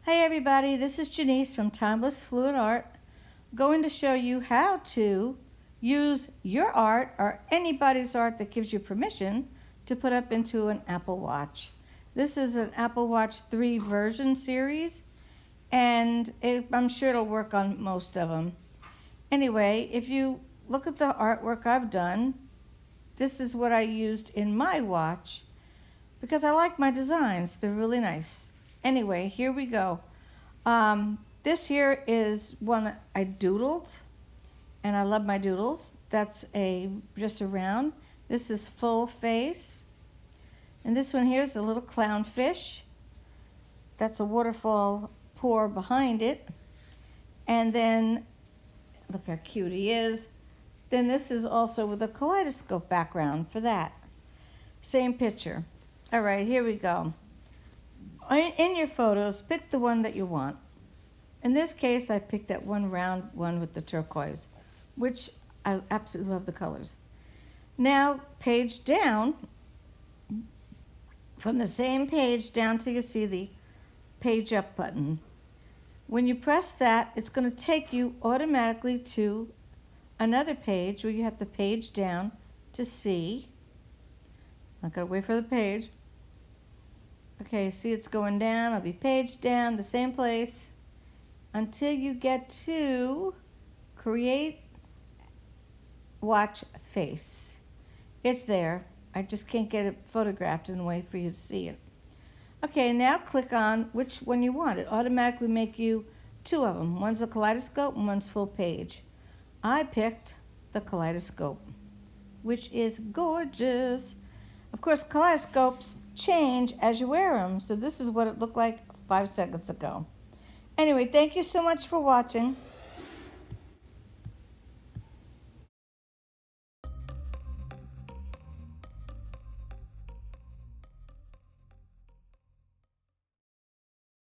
Hey everybody, this is Jenise from Timeless Fluid Art, going to show you how to use your art or anybody's art that gives you permission to put up into an Apple Watch. This is an Apple Watch 3 version series, and I'm sure it'll work on most of them. Anyway, if you look at the artwork I've done, this is what I used in my watch because I like my designs. They're really nice. Anyway, here we go. This here is one I doodled, and I love my doodles. That's just a round. This is full face. And this one here is a little clownfish. That's a waterfall pour behind it. And then, look how cute he is. Then this is also with a kaleidoscope background for that. Same picture. All right, here we go. In your photos, pick the one that you want. In this case, I picked that one round one with the turquoise, which I absolutely love the colors. Now, page down, from the same page down till you see the page up button. When you press that, it's going to take you automatically to another page where you have the page down to see. I've got to wait for the page. Okay, see it's going down. I'll be page down, the same place, until you get to create watch face. It's there. I just can't get it photographed and wait for you to see it. Okay, now click on which one you want. It automatically make you two of them. One's a kaleidoscope and one's full page. I picked the kaleidoscope, which is gorgeous. Of course, kaleidoscopes change as you wear them, so this is what it looked like 5 seconds ago. Anyway, thank you so much for watching.